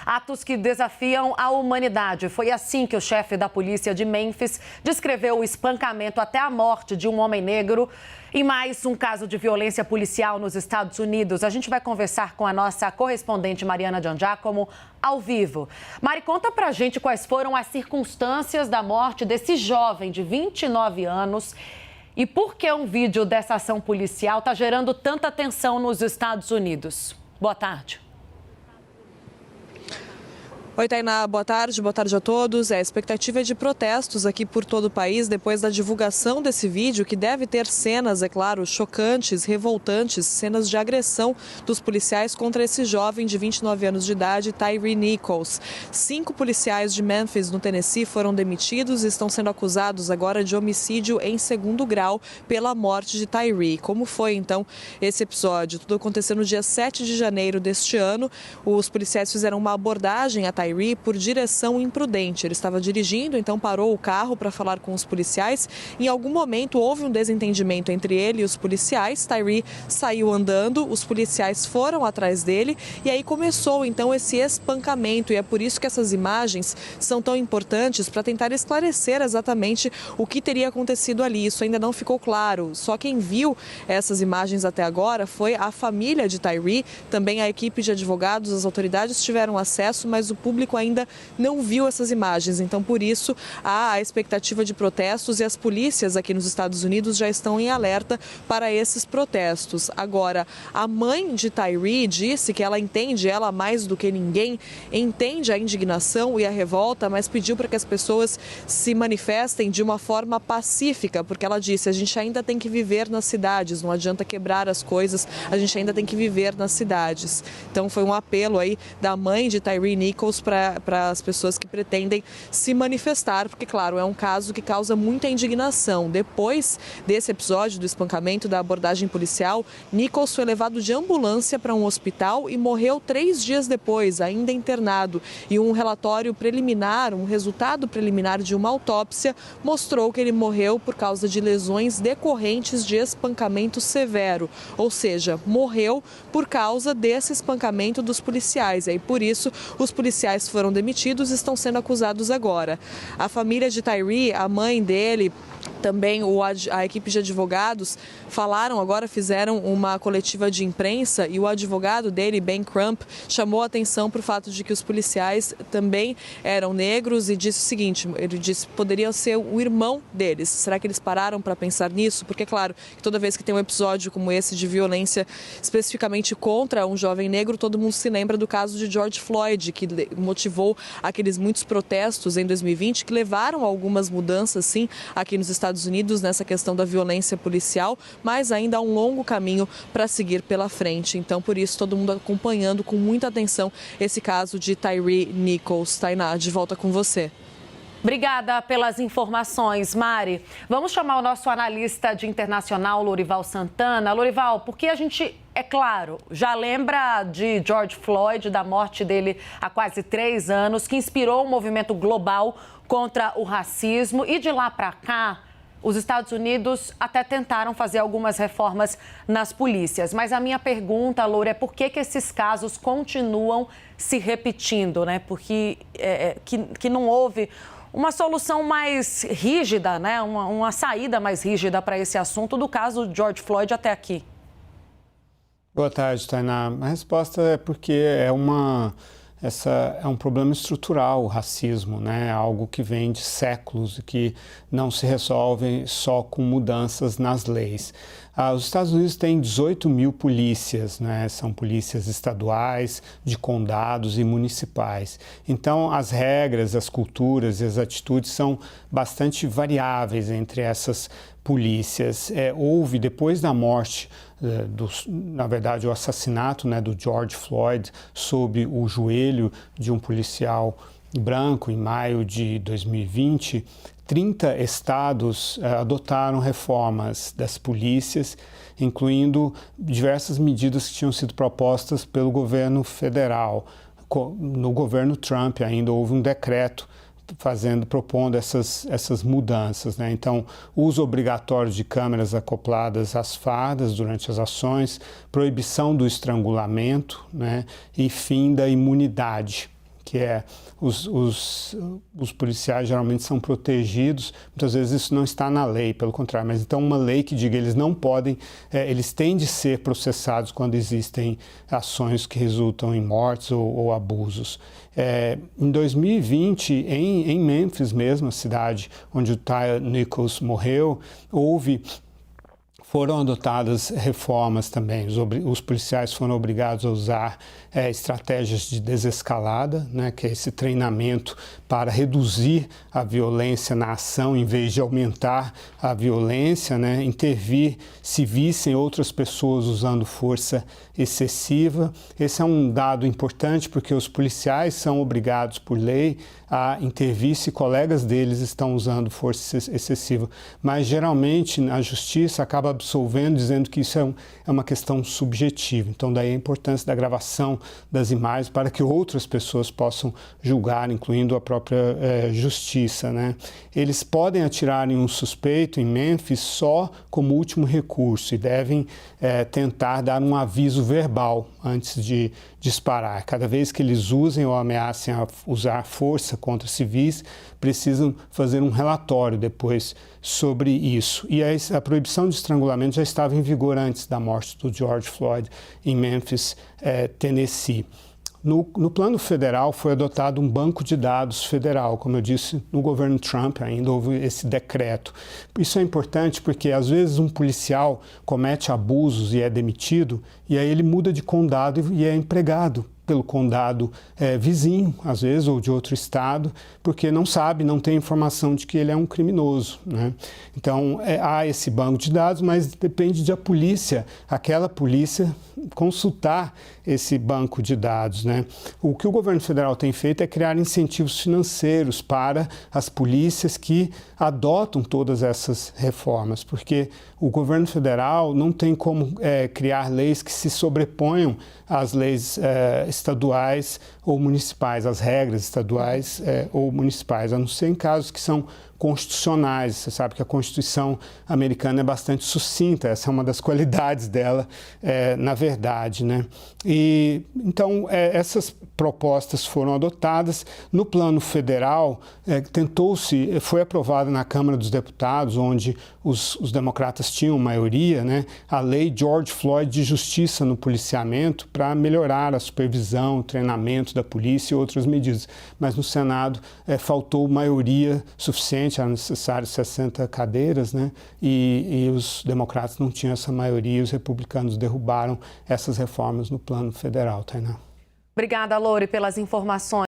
Atos que desafiam a humanidade. Foi assim que o chefe da polícia de Memphis descreveu o espancamento até a morte de um homem negro. Em mais um caso de violência policial nos Estados Unidos, a gente vai conversar com a nossa correspondente Mariana Giangiacomo ao vivo. Mari, conta pra gente quais foram as circunstâncias da morte desse jovem de 29 anos e por que um vídeo dessa ação policial está gerando tanta tensão nos Estados Unidos. Boa tarde. Oi, Tainá, boa tarde a todos. A expectativa é de protestos aqui por todo o país depois da divulgação desse vídeo, que deve ter cenas, é claro, chocantes, revoltantes, cenas de agressão dos policiais contra esse jovem de 29 anos de idade, Tyre Nichols. 5 policiais de Memphis, no Tennessee, foram demitidos e estão sendo acusados agora de homicídio em 2º grau pela morte de Tyre. Como foi, então, esse episódio? Tudo aconteceu no dia 7 de janeiro deste ano. Os policiais fizeram uma abordagem a Tyre por direção imprudente. Ele estava dirigindo, então parou o carro para falar com os policiais. Em algum momento houve um desentendimento entre ele e os policiais. Tyre saiu andando, os policiais foram atrás dele e aí começou então esse espancamento. E é por isso que essas imagens são tão importantes para tentar esclarecer exatamente o que teria acontecido ali. Isso ainda não ficou claro. Só quem viu essas imagens até agora foi a família de Tyre, também a equipe de advogados, as autoridades tiveram acesso, mas o público ainda não viu essas imagens. Então, por isso, há a expectativa de protestos e as polícias aqui nos Estados Unidos já estão em alerta para esses protestos. Agora, a mãe de Tyre disse que ela entende, ela mais do que ninguém, entende a indignação e a revolta, mas pediu para que as pessoas se manifestem de uma forma pacífica, porque ela disse, a gente ainda tem que viver nas cidades, não adianta quebrar as coisas, a gente ainda tem que viver nas cidades. Então, foi um apelo aí da mãe de Tyre Nichols para as pessoas que pretendem se manifestar, porque, claro, é um caso que causa muita indignação. Depois desse episódio do espancamento, da abordagem policial, Nichols foi levado de ambulância para um hospital e morreu 3 dias depois, ainda internado. E um relatório preliminar, um resultado preliminar de uma autópsia, mostrou que ele morreu por causa de lesões decorrentes de espancamento severo. Ou seja, morreu por causa desse espancamento dos policiais. E por isso, os policiais foram demitidos e estão sendo acusados agora. A família de Tyre, a mãe dele, também a equipe de advogados falaram agora, fizeram uma coletiva de imprensa e o advogado dele, Ben Crump, chamou a atenção para o fato de que os policiais também eram negros e disse o seguinte, ele disse que poderia ser o irmão deles. Será que eles pararam para pensar nisso? Porque, claro, que toda vez que tem um episódio como esse de violência especificamente contra um jovem negro, todo mundo se lembra do caso de George Floyd, que motivou aqueles muitos protestos em 2020, que levaram a algumas mudanças, sim, aqui nos Estados Unidos nessa questão da violência policial, mas ainda há um longo caminho para seguir pela frente. Então, por isso, todo mundo acompanhando com muita atenção esse caso de Tyre Nichols. Tainá, de volta com você. Obrigada pelas informações, Mari. Vamos chamar o nosso analista de internacional, Lorival Santana. Lorival, porque a gente, é claro, já lembra de George Floyd, da morte dele há quase 3 anos, que inspirou um movimento global contra o racismo. E de lá para cá, os Estados Unidos até tentaram fazer algumas reformas nas polícias. Mas a minha pergunta, Loura, é por que esses casos continuam se repetindo, né? Porque que não houve uma solução mais rígida, né? Uma saída mais rígida para esse assunto do caso George Floyd até aqui. Boa tarde, Tainá. A resposta é porque é um problema estrutural, o racismo, né? Algo que vem de séculos e que não se resolve só com mudanças nas leis. Os Estados Unidos têm 18 mil polícias, né? São polícias estaduais, de condados e municipais. Então, as regras, as culturas e as atitudes são bastante variáveis entre essas polícias. Houve, depois da morte, na verdade, o assassinato, né, do George Floyd sob o joelho de um policial branco em maio de 2020, 30 estados adotaram reformas das polícias, incluindo diversas medidas que tinham sido propostas pelo governo federal. No governo Trump ainda houve um decreto propondo essas mudanças, né? Então, uso obrigatório de câmeras acopladas às fardas durante as ações, proibição do estrangulamento, né? E fim da imunidade. que é os policiais geralmente são protegidos, muitas vezes isso não está na lei, pelo contrário, mas então uma lei que diga eles não podem, eles têm de ser processados quando existem ações que resultam em mortes ou abusos. Em 2020, em Memphis mesmo, a cidade onde o Tyre Nichols morreu, foram adotadas reformas também. Os policiais foram obrigados a usar estratégias de desescalada, né, que é esse treinamento para reduzir a violência na ação em vez de aumentar a violência, né, intervir se vissem outras pessoas usando força excessiva. Esse é um dado importante porque os policiais são obrigados por lei a intervir se colegas deles estão usando força excessiva, mas geralmente a justiça acaba absolvendo, dizendo que isso é uma questão subjetiva. Então daí a importância da gravação das imagens para que outras pessoas possam julgar, incluindo a própria justiça, né? Eles podem atirar em um suspeito em Memphis só como último recurso e devem tentar dar um aviso verbal antes de disparar. Cada vez que eles usem ou ameacem a usar força contra civis, precisam fazer um relatório depois sobre isso. E a proibição de estrangulamento já estava em vigor antes da morte do George Floyd em Memphis, Tennessee. No plano federal foi adotado um banco de dados federal, como eu disse, no governo Trump ainda houve esse decreto. Isso é importante porque às vezes um policial comete abusos e é demitido e aí ele muda de condado e é empregado pelo condado vizinho, às vezes, ou de outro estado, porque não sabe, não tem informação de que ele é um criminoso, né? Então, há esse banco de dados, mas depende de aquela polícia, consultar esse banco de dados, né? O que o governo federal tem feito é criar incentivos financeiros para as polícias que adotam todas essas reformas, porque o governo federal não tem como criar leis que se sobreponham às leis estaduais ou municipais, às regras estaduais ou municipais, a não ser em casos que são constitucionais. Você sabe que a Constituição americana é bastante sucinta, essa é uma das qualidades dela, na verdade, né? E então essas propostas foram adotadas. No plano federal, foi aprovada na Câmara dos Deputados, onde os democratas tinham maioria, né, a lei George Floyd de justiça no policiamento para melhorar a supervisão, o treinamento da polícia e outras medidas. Mas no Senado faltou maioria suficiente, eram necessárias 60 cadeiras, né, e os democratas não tinham essa maioria e os republicanos derrubaram essas reformas no plano federal, Tainá. Obrigada, Lori, pelas informações.